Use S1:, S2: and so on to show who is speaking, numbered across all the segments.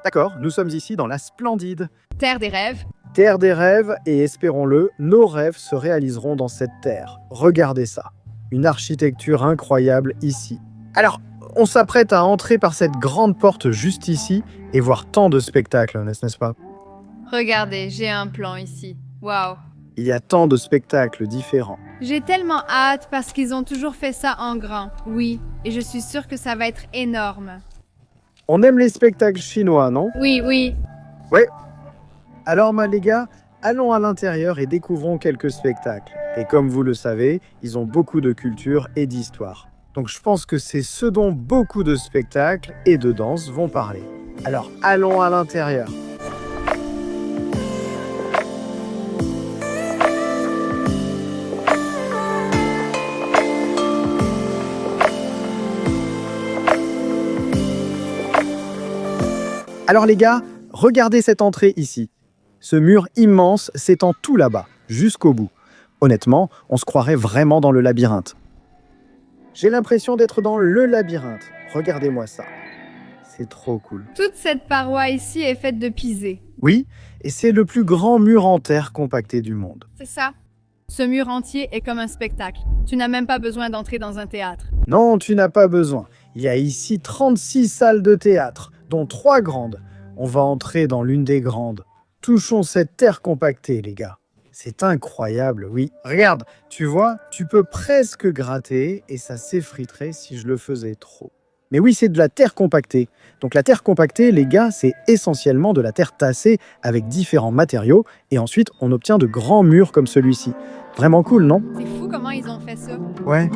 S1: D'accord, nous sommes ici dans la Splendide.
S2: Terre des rêves.
S1: Terre des rêves, et espérons-le, nos rêves se réaliseront dans cette terre. Regardez ça. Une architecture incroyable ici. Alors, on s'apprête à entrer par cette grande porte juste ici et voir tant de spectacles, n'est-ce pas?
S2: Regardez, j'ai un plan ici. Waouh.
S1: Il y a tant de spectacles différents.
S2: J'ai tellement hâte parce qu'ils ont toujours fait ça en grand. Oui, et je suis sûre que ça va être énorme.
S1: On aime les spectacles chinois, non?
S2: Oui.
S1: Ouais. Alors, les gars, allons à l'intérieur et découvrons quelques spectacles. Et comme vous le savez, ils ont beaucoup de culture et d'histoire. Donc je pense que c'est ce dont beaucoup de spectacles et de danse vont parler. Alors, allons à l'intérieur. Alors les gars, regardez cette entrée ici. Ce mur immense s'étend tout là-bas, jusqu'au bout. Honnêtement, on se croirait vraiment dans le labyrinthe. J'ai l'impression d'être dans le labyrinthe. Regardez-moi ça. C'est trop cool.
S2: Toute cette paroi ici est faite de pisé.
S1: Oui, et c'est le plus grand mur en terre compacté du monde.
S2: C'est ça. Ce mur entier est comme un spectacle. Tu n'as même pas besoin d'entrer dans un théâtre.
S1: Non, tu n'as pas besoin. Il y a ici 36 salles de théâtre, dont 3 grandes. On va entrer dans l'une des grandes. Touchons cette terre compactée, les gars. C'est incroyable, oui. Regarde, tu vois, tu peux presque gratter et ça s'effriterait si je le faisais trop. Mais oui, c'est de la terre compactée. Donc la terre compactée, les gars, c'est essentiellement de la terre tassée avec différents matériaux et ensuite on obtient de grands murs comme celui-ci. Vraiment cool, non?
S2: C'est fou comment ils ont fait ça.
S1: Ouais.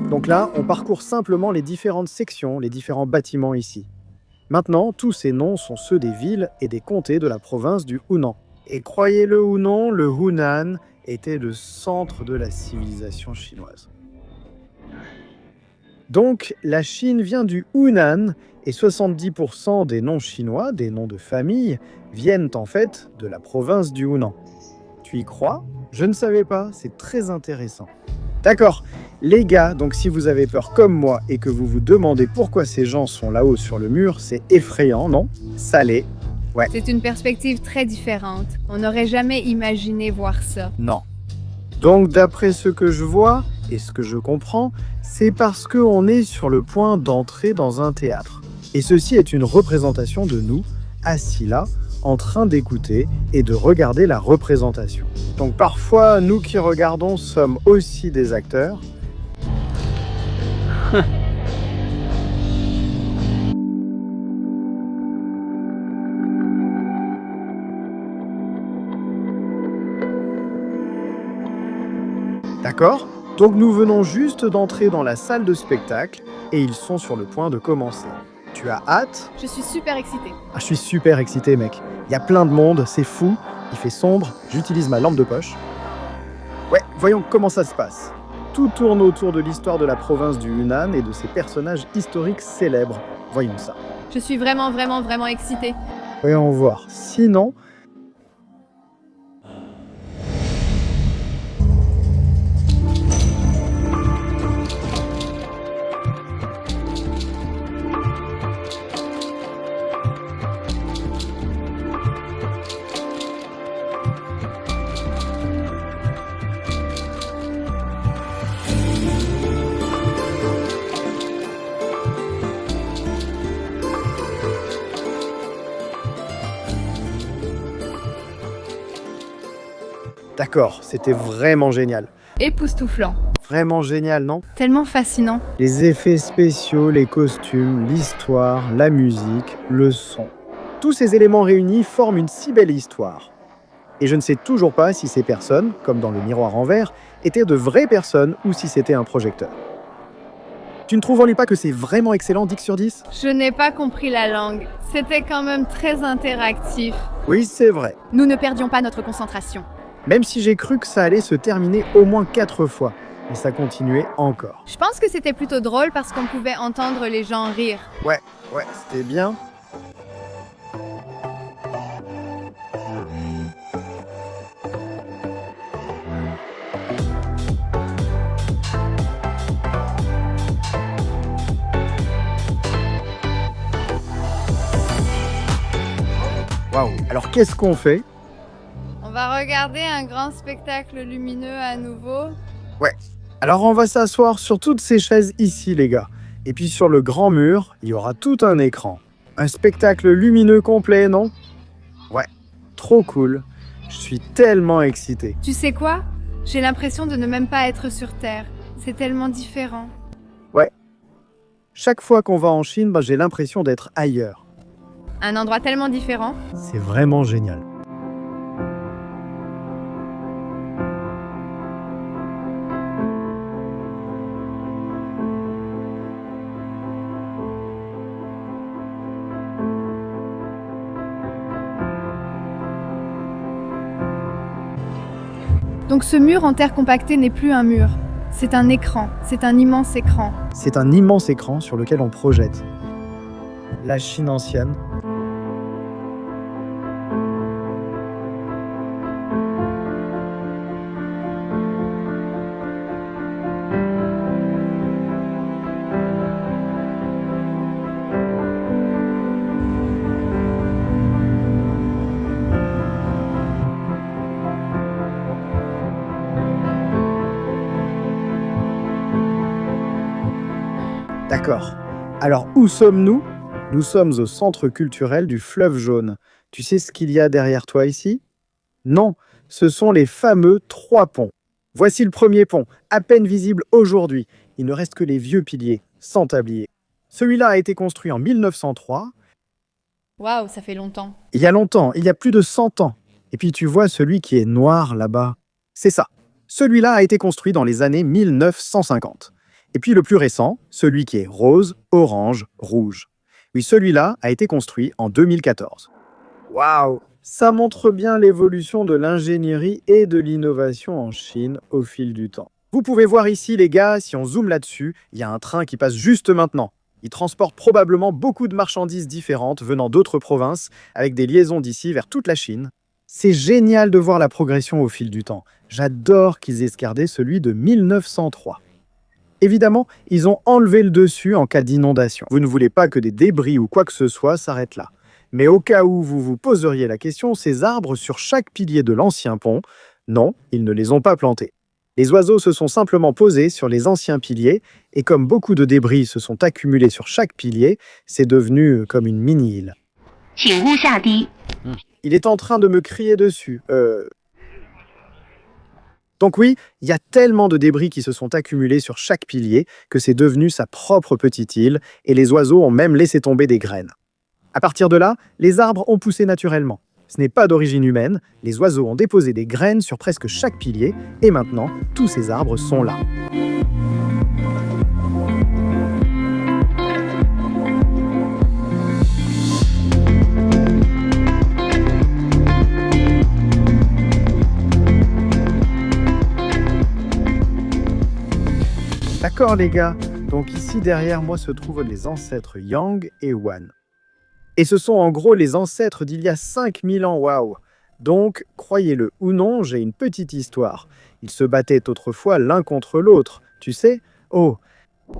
S1: Donc là, on parcourt simplement les différentes sections, les différents bâtiments ici. Maintenant, tous ces noms sont ceux des villes et des comtés de la province du Hunan. Et croyez-le ou non, le Hunan était le centre de la civilisation chinoise. Donc, la Chine vient du Hunan et 70% des noms chinois, des noms de famille, viennent en fait de la province du Hunan. Tu y crois? Je ne savais pas, c'est très intéressant. D'accord, les gars, donc si vous avez peur comme moi et que vous vous demandez pourquoi ces gens sont là-haut sur le mur, c'est effrayant, non? Ça l'est. Ouais.
S2: C'est une perspective très différente. On n'aurait jamais imaginé voir ça.
S1: Non. Donc d'après ce que je vois et ce que je comprends, c'est parce qu'on est sur le point d'entrer dans un théâtre. Et ceci est une représentation de nous, assis là, en train d'écouter et de regarder la représentation. Donc parfois, nous qui regardons sommes aussi des acteurs. D'accord? Donc nous venons juste d'entrer dans la salle de spectacle et ils sont sur le point de commencer. Tu as hâte?
S2: Je suis super excitée.
S1: Ah, je suis super excité, mec. Il y a plein de monde, c'est fou. Il fait sombre, j'utilise ma lampe de poche. Ouais, voyons comment ça se passe. Tout tourne autour de l'histoire de la province du Hunan et de ses personnages historiques célèbres. Voyons ça.
S2: Je suis vraiment excitée.
S1: Voyons voir. Sinon... D'accord, c'était vraiment génial.
S2: Époustouflant.
S1: Vraiment génial, non?
S2: Tellement fascinant.
S1: Les effets spéciaux, les costumes, l'histoire, la musique, le son. Tous ces éléments réunis forment une si belle histoire. Et je ne sais toujours pas si ces personnes, comme dans le miroir en verre, étaient de vraies personnes ou si c'était un projecteur. Tu ne trouves en lui pas que c'est vraiment excellent, 10 sur 10?
S2: Je n'ai pas compris la langue. C'était quand même très interactif.
S1: Oui, c'est vrai.
S2: Nous ne perdions pas notre concentration.
S1: Même si j'ai cru que ça allait se terminer au moins 4 fois. Et ça continuait encore.
S2: Je pense que c'était plutôt drôle parce qu'on pouvait entendre les gens rire.
S1: Ouais, c'était bien. Alors qu'est-ce qu'on fait?
S2: On va regarder un grand spectacle lumineux à nouveau.
S1: Ouais. Alors on va s'asseoir sur toutes ces chaises ici, les gars. Et puis sur le grand mur, il y aura tout un écran. Un spectacle lumineux complet, non? Ouais, trop cool. Je suis tellement excité.
S2: Tu sais quoi? J'ai l'impression de ne même pas être sur Terre. C'est tellement différent.
S1: Ouais. Chaque fois qu'on va en Chine, j'ai l'impression d'être ailleurs.
S2: Un endroit tellement différent.
S1: C'est vraiment génial.
S2: Donc ce mur en terre compactée n'est plus un mur. C'est un écran. C'est un immense écran.
S1: C'est un immense écran sur lequel on projette la Chine ancienne. D'accord. Alors, où sommes-nous? Nous sommes au centre culturel du Fleuve Jaune. Tu sais ce qu'il y a derrière toi ici? Non, ce sont les fameux 3 ponts. Voici le premier pont, à peine visible aujourd'hui. Il ne reste que les vieux piliers, sans tablier. Celui-là a été construit en 1903.
S2: Waouh, ça fait longtemps.
S1: Il y a longtemps, il y a plus de 100 ans. Et puis tu vois celui qui est noir là-bas. C'est ça. Celui-là a été construit dans les années 1950. Et puis le plus récent, celui qui est rose, orange, rouge. Oui, celui-là a été construit en 2014. Waouh! Ça montre bien l'évolution de l'ingénierie et de l'innovation en Chine au fil du temps. Vous pouvez voir ici, les gars, si on zoome là-dessus, il y a un train qui passe juste maintenant. Il transporte probablement beaucoup de marchandises différentes venant d'autres provinces, avec des liaisons d'ici vers toute la Chine. C'est génial de voir la progression au fil du temps. J'adore qu'ils aient gardé celui de 1903. Évidemment, ils ont enlevé le dessus en cas d'inondation. Vous ne voulez pas que des débris ou quoi que ce soit s'arrêtent là. Mais au cas où vous vous poseriez la question, ces arbres sur chaque pilier de l'ancien pont, non, ils ne les ont pas plantés. Les oiseaux se sont simplement posés sur les anciens piliers, et comme beaucoup de débris se sont accumulés sur chaque pilier, c'est devenu comme une mini-île. Il est en train de me crier dessus. Donc oui, il y a tellement de débris qui se sont accumulés sur chaque pilier que c'est devenu sa propre petite île, et les oiseaux ont même laissé tomber des graines. À partir de là, les arbres ont poussé naturellement. Ce n'est pas d'origine humaine, les oiseaux ont déposé des graines sur presque chaque pilier, et maintenant, tous ces arbres sont là. D'accord les gars, donc ici derrière moi se trouvent les ancêtres Yang et Wan. Et ce sont en gros les ancêtres d'il y a 5000 ans, waouh. Donc, croyez-le ou non, j'ai une petite histoire. Ils se battaient autrefois l'un contre l'autre, tu sais? Oh,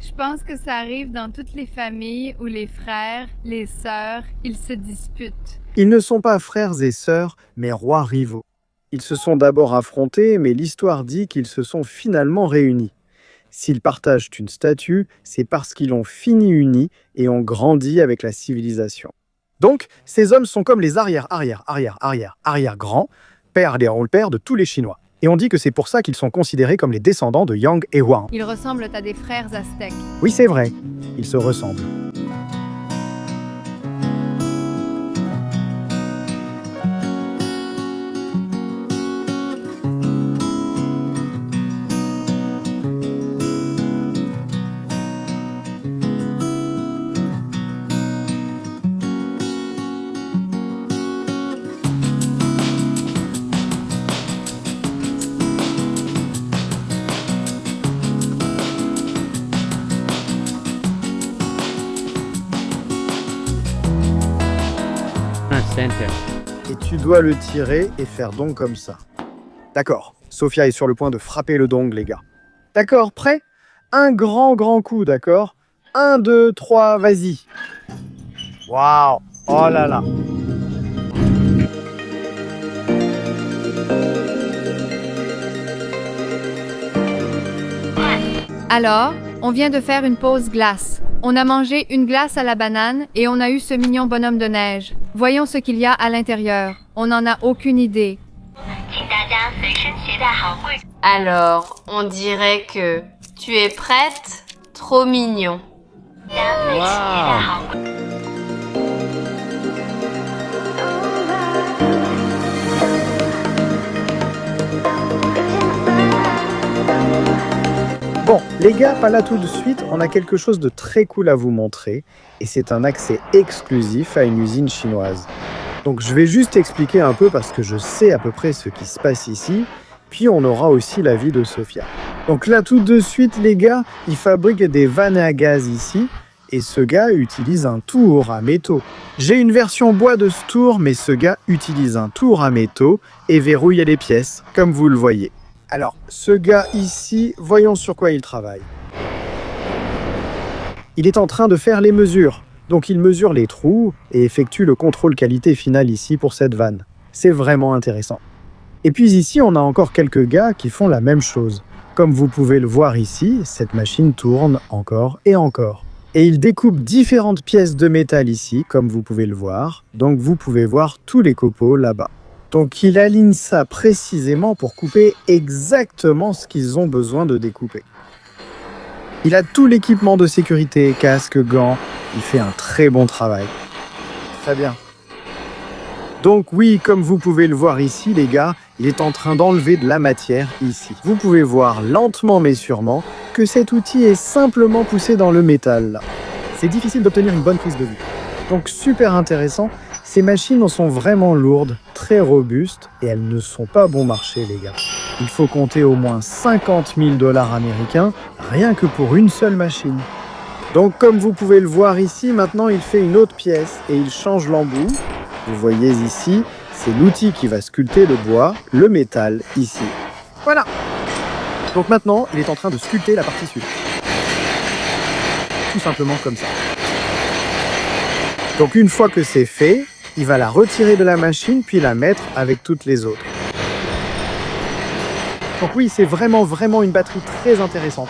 S2: Je pense que ça arrive dans toutes les familles où les frères, les sœurs, ils se disputent.
S1: ils ne sont pas frères et sœurs, mais rois rivaux. Ils se sont d'abord affrontés, mais l'histoire dit qu'ils se sont finalement réunis. S'ils partagent une statue, c'est parce qu'ils ont fini unis et ont grandi avec la civilisation. Donc, ces hommes sont comme les arrière-grands, pères de tous les Chinois. Et on dit que c'est pour ça qu'ils sont considérés comme les descendants de Yang et Wang.
S2: Ils ressemblent à des frères aztèques.
S1: Oui, c'est vrai, ils se ressemblent. Et tu dois le tirer et faire donc comme ça. D'accord, Sophia est sur le point de frapper le dong, les gars. D'accord, prêt? Un grand coup, d'accord? 1, 2, 3, vas-y. Waouh! Oh là là!
S2: Alors, on vient de faire une pause glace. On a mangé une glace à la banane et on a eu ce mignon bonhomme de neige. Voyons ce qu'il y a à l'intérieur. On n'en a aucune idée.
S3: Alors, on dirait que tu es prête? Trop mignon.
S4: Wow.
S1: Bon, les gars, pas là tout de suite, on a quelque chose de très cool à vous montrer, et c'est un accès exclusif à une usine chinoise. Donc je vais juste expliquer un peu parce que je sais à peu près ce qui se passe ici, puis on aura aussi l'avis de Sophia. Donc là tout de suite, les gars, ils fabriquent des vannes à gaz ici, et ce gars utilise un tour à métaux. J'ai une version bois de ce tour, mais ce gars utilise un tour à métaux et verrouille les pièces, comme vous le voyez. Alors, ce gars ici, voyons sur quoi il travaille. Il est en train de faire les mesures. Donc il mesure les trous et effectue le contrôle qualité final ici pour cette vanne. C'est vraiment intéressant. Et puis ici, on a encore quelques gars qui font la même chose. Comme vous pouvez le voir ici, cette machine tourne encore et encore. Et il découpe différentes pièces de métal ici, comme vous pouvez le voir. Donc vous pouvez voir tous les copeaux là-bas. Donc il aligne ça précisément pour couper exactement ce qu'ils ont besoin de découper. Il a tout l'équipement de sécurité, casque, gants. Il fait un très bon travail. Très bien. Donc oui, comme vous pouvez le voir ici, les gars, il est en train d'enlever de la matière ici. Vous pouvez voir lentement mais sûrement que cet outil est simplement poussé dans le métal là. C'est difficile d'obtenir une bonne prise de vue. Donc super intéressant. Ces machines sont vraiment lourdes, très robustes et elles ne sont pas bon marché, les gars. Il faut compter au moins 50 000 $ américains rien que pour une seule machine. Donc comme vous pouvez le voir ici, maintenant il fait une autre pièce et il change l'embout. Vous voyez ici, c'est l'outil qui va sculpter le bois, le métal ici. Voilà. Donc maintenant, il est en train de sculpter la partie sud. Tout simplement comme ça. Donc une fois que c'est fait, il va la retirer de la machine puis la mettre avec toutes les autres. Donc oui, c'est vraiment une batterie très intéressante.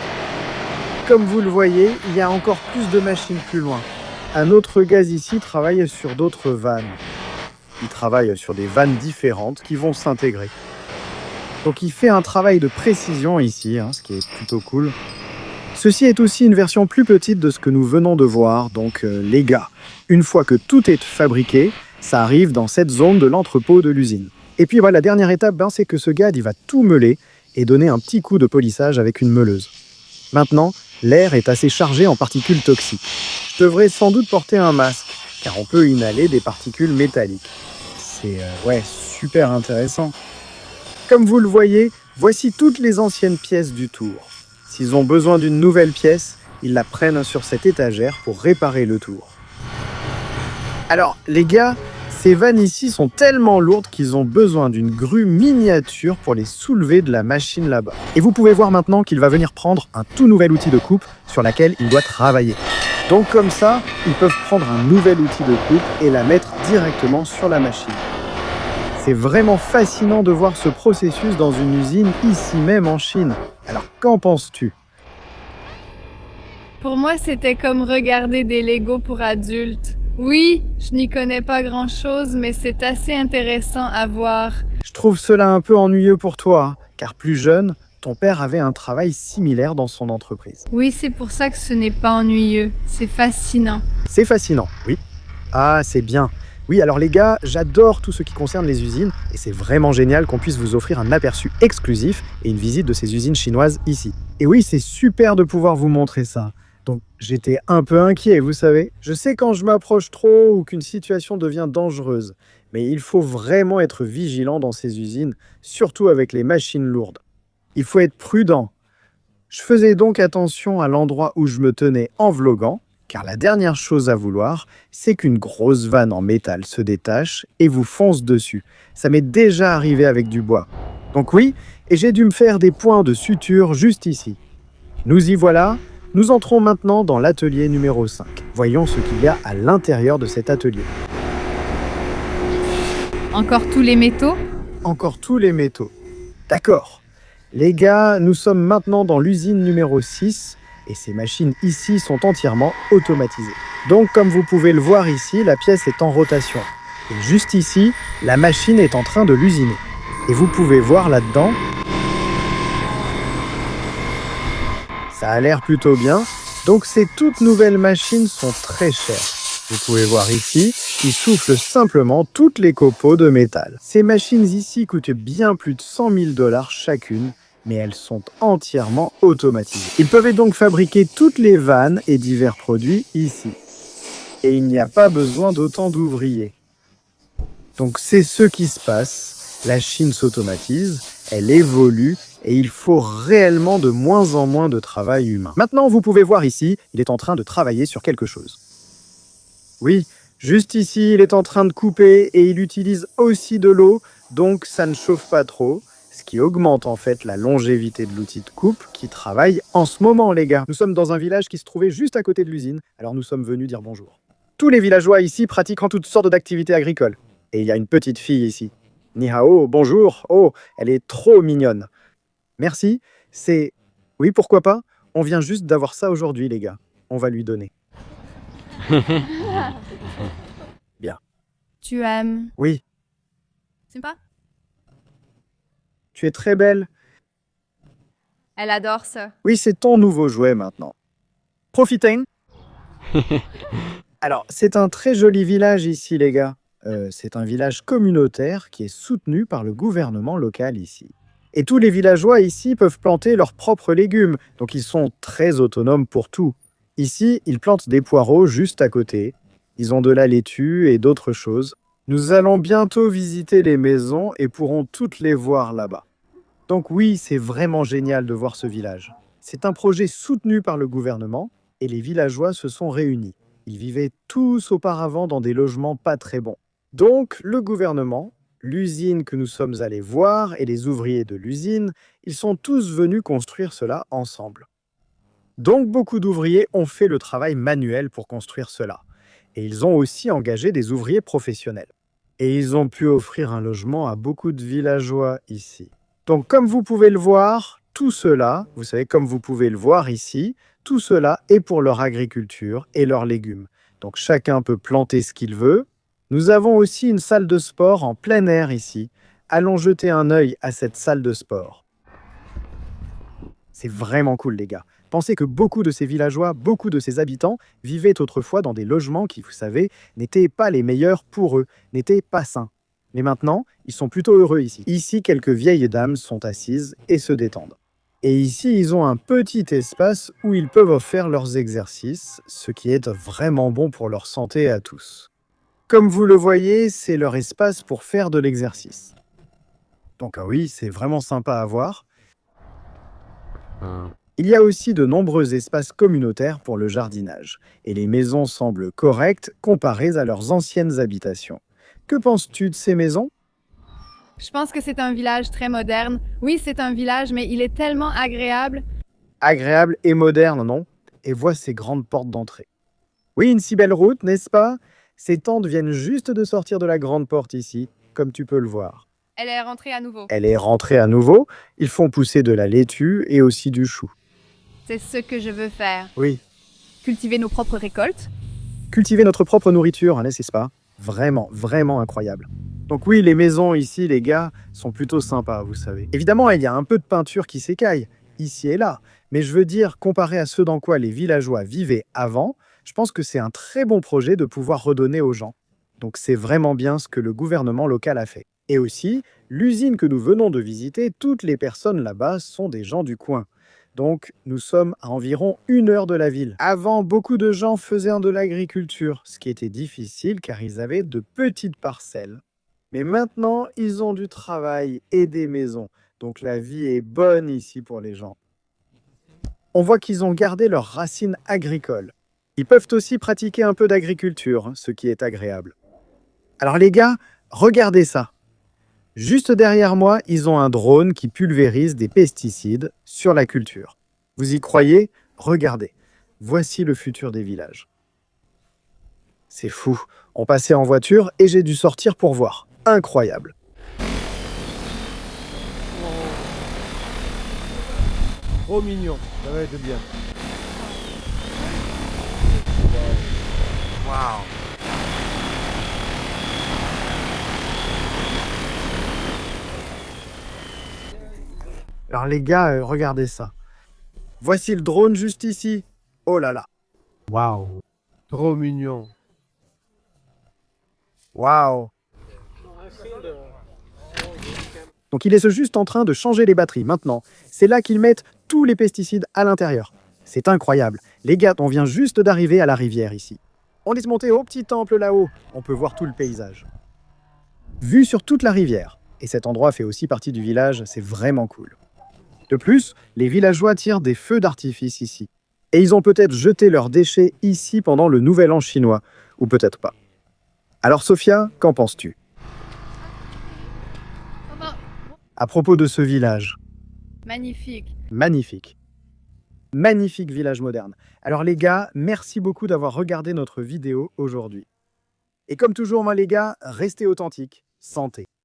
S1: Comme vous le voyez, il y a encore plus de machines plus loin. Un autre gars ici travaille sur d'autres vannes. Il travaille sur des vannes différentes qui vont s'intégrer. Donc il fait un travail de précision ici, ce qui est plutôt cool. Ceci est aussi une version plus petite de ce que nous venons de voir. Donc les gars, une fois que tout est fabriqué, ça arrive dans cette zone de l'entrepôt de l'usine. Et puis voilà, la dernière étape, c'est que ce gars, il va tout meuler et donner un petit coup de polissage avec une meuleuse. Maintenant, l'air est assez chargé en particules toxiques. Je devrais sans doute porter un masque, car on peut inhaler des particules métalliques. C'est super intéressant. Comme vous le voyez, voici toutes les anciennes pièces du tour. S'ils ont besoin d'une nouvelle pièce, ils la prennent sur cette étagère pour réparer le tour. Alors, les gars, ces vannes ici sont tellement lourdes qu'ils ont besoin d'une grue miniature pour les soulever de la machine là-bas. Et vous pouvez voir maintenant qu'il va venir prendre un tout nouvel outil de coupe sur lequel il doit travailler. Donc comme ça, ils peuvent prendre un nouvel outil de coupe et la mettre directement sur la machine. C'est vraiment fascinant de voir ce processus dans une usine ici même en Chine. Alors qu'en penses-tu ?
S2: Pour moi, c'était comme regarder des Legos pour adultes. Oui, je n'y connais pas grand-chose, mais c'est assez intéressant à voir.
S1: Je trouve cela un peu ennuyeux pour toi, car plus jeune, ton père avait un travail similaire dans son entreprise.
S2: Oui, c'est pour ça que ce n'est pas ennuyeux. C'est fascinant.
S1: C'est fascinant, oui. Ah, c'est bien. Oui, alors les gars, j'adore tout ce qui concerne les usines, et c'est vraiment génial qu'on puisse vous offrir un aperçu exclusif et une visite de ces usines chinoises ici. Et oui, c'est super de pouvoir vous montrer ça. Donc j'étais un peu inquiet, vous savez. Je sais quand je m'approche trop ou qu'une situation devient dangereuse, mais il faut vraiment être vigilant dans ces usines, surtout avec les machines lourdes. Il faut être prudent. Je faisais donc attention à l'endroit où je me tenais en vloguant, car la dernière chose à vouloir, c'est qu'une grosse vanne en métal se détache et vous fonce dessus. Ça m'est déjà arrivé avec du bois. Donc oui, et j'ai dû me faire des points de suture juste ici. Nous y voilà. Nous entrons maintenant dans l'atelier numéro 5. Voyons ce qu'il y a à l'intérieur de cet atelier.
S2: Encore tous les métaux?
S1: Encore tous les métaux. D'accord. Les gars, nous sommes maintenant dans l'usine numéro 6 et ces machines ici sont entièrement automatisées. Donc comme vous pouvez le voir ici, la pièce est en rotation. Et juste ici, la machine est en train de l'usiner. Et vous pouvez voir là-dedans, ça a l'air plutôt bien. Donc ces toutes nouvelles machines sont très chères. Vous pouvez voir ici, ils soufflent simplement toutes les copeaux de métal. Ces machines ici coûtent bien plus de 100 000 $ chacune, mais elles sont entièrement automatisées. Ils peuvent donc fabriquer toutes les vannes et divers produits ici. Et il n'y a pas besoin d'autant d'ouvriers. Donc c'est ce qui se passe. La Chine s'automatise, elle évolue et il faut réellement de moins en moins de travail humain. Maintenant, vous pouvez voir ici, il est en train de travailler sur quelque chose. Oui, juste ici, il est en train de couper et il utilise aussi de l'eau, donc ça ne chauffe pas trop, ce qui augmente en fait la longévité de l'outil de coupe qui travaille en ce moment, les gars. Nous sommes dans un village qui se trouvait juste à côté de l'usine, alors nous sommes venus dire bonjour. Tous les villageois ici pratiquent toutes sortes d'activités agricoles. Et il y a une petite fille ici. Ni hao, bonjour. Oh, elle est trop mignonne. Merci. C'est... Oui, pourquoi pas? On vient juste d'avoir ça aujourd'hui, les gars. On va lui donner. Bien.
S2: Tu aimes?
S1: Oui,
S2: Sympa?
S1: tu es très belle.
S2: Elle adore ça.
S1: Oui, c'est ton nouveau jouet maintenant. Profitez. Alors, c'est un très joli village ici, les gars. C'est un village communautaire qui est soutenu par le gouvernement local ici. Et tous les villageois ici peuvent planter leurs propres légumes, donc ils sont très autonomes pour tout. Ici, ils plantent des poireaux juste à côté. Ils ont de la laitue et d'autres choses. Nous allons bientôt visiter les maisons et pourrons toutes les voir là-bas. Donc oui, c'est vraiment génial de voir ce village. C'est un projet soutenu par le gouvernement et les villageois se sont réunis. Ils vivaient tous auparavant dans des logements pas très bons. Donc, le gouvernement, l'usine que nous sommes allés voir et les ouvriers de l'usine, ils sont tous venus construire cela ensemble. Donc, beaucoup d'ouvriers ont fait le travail manuel pour construire cela. Et ils ont aussi engagé des ouvriers professionnels. Et ils ont pu offrir un logement à beaucoup de villageois ici. Donc, comme vous pouvez le voir, tout cela, vous savez, comme vous pouvez le voir ici, tout cela est pour leur agriculture et leurs légumes. Donc, chacun peut planter ce qu'il veut. Nous avons aussi une salle de sport en plein air ici. Allons jeter un œil à cette salle de sport. C'est vraiment cool, les gars. Pensez que beaucoup de ces villageois, beaucoup de ces habitants vivaient autrefois dans des logements qui, vous savez, n'étaient pas les meilleurs pour eux, n'étaient pas sains. Mais maintenant, ils sont plutôt heureux ici. Ici, quelques vieilles dames sont assises et se détendent. Et ici, ils ont un petit espace où ils peuvent faire leurs exercices, ce qui est vraiment bon pour leur santé à tous. Comme vous le voyez, c'est leur espace pour faire de l'exercice. Donc ah oui, c'est vraiment sympa à voir. Il y a aussi de nombreux espaces communautaires pour le jardinage, et les maisons semblent correctes comparées à leurs anciennes habitations. Que penses-tu de ces maisons?
S2: Je pense que c'est un village très moderne. Oui, c'est un village, mais il est tellement agréable.
S1: Agréable et moderne, non? Et vois ces grandes portes d'entrée. Oui, une si belle route, n'est-ce pas? Ces tentes viennent juste de sortir de la grande porte ici, comme tu peux le voir.
S2: Elle est rentrée à nouveau.
S1: Elle est rentrée à nouveau. Ils font pousser de la laitue et aussi du chou.
S2: C'est ce que je veux faire.
S1: Oui.
S2: Cultiver nos propres récoltes.
S1: Cultiver notre propre nourriture, n'est-ce pas? Vraiment, vraiment incroyable. Donc oui, les maisons ici, les gars, sont plutôt sympas, vous savez. Évidemment, il y a un peu de peinture qui s'écaille, ici et là. Mais je veux dire, comparé à ce dans quoi les villageois vivaient avant, je pense que c'est un très bon projet de pouvoir redonner aux gens. Donc c'est vraiment bien ce que le gouvernement local a fait. Et aussi, l'usine que nous venons de visiter, toutes les personnes là-bas sont des gens du coin. Donc nous sommes à environ 1 heure de la ville. Avant, beaucoup de gens faisaient de l'agriculture, ce qui était difficile car ils avaient de petites parcelles. Mais maintenant, ils ont du travail et des maisons. Donc la vie est bonne ici pour les gens. On voit qu'ils ont gardé leurs racines agricoles. Ils peuvent aussi pratiquer un peu d'agriculture, ce qui est agréable. Alors les gars, regardez ça. Juste derrière moi, ils ont un drone qui pulvérise des pesticides sur la culture. Vous y croyez? Regardez. Voici le futur des villages. C'est fou. On passait en voiture et j'ai dû sortir pour voir. Incroyable.
S4: Trop mignon. Ça va être bien.
S1: Waouh. Alors les gars, regardez ça. Voici le drone juste ici. Oh là là. Waouh.
S4: Trop mignon.
S1: Waouh. Donc il est juste en train de changer les batteries maintenant. C'est là qu'ils mettent tous les pesticides à l'intérieur. C'est incroyable. Les gars, on vient juste d'arriver à la rivière ici. On est monté au petit temple là-haut. On peut voir tout le paysage. Vue sur toute la rivière. Et cet endroit fait aussi partie du village, c'est vraiment cool. De plus, les villageois tirent des feux d'artifice ici. Et ils ont peut-être jeté leurs déchets ici pendant le Nouvel An chinois. Ou peut-être pas. Alors Sophia, qu'en penses-tu? À propos de ce village.
S2: Magnifique.
S1: Magnifique. Magnifique village moderne. Alors les gars, merci beaucoup d'avoir regardé notre vidéo aujourd'hui. Et comme toujours, moi les gars, restez authentiques. Santé.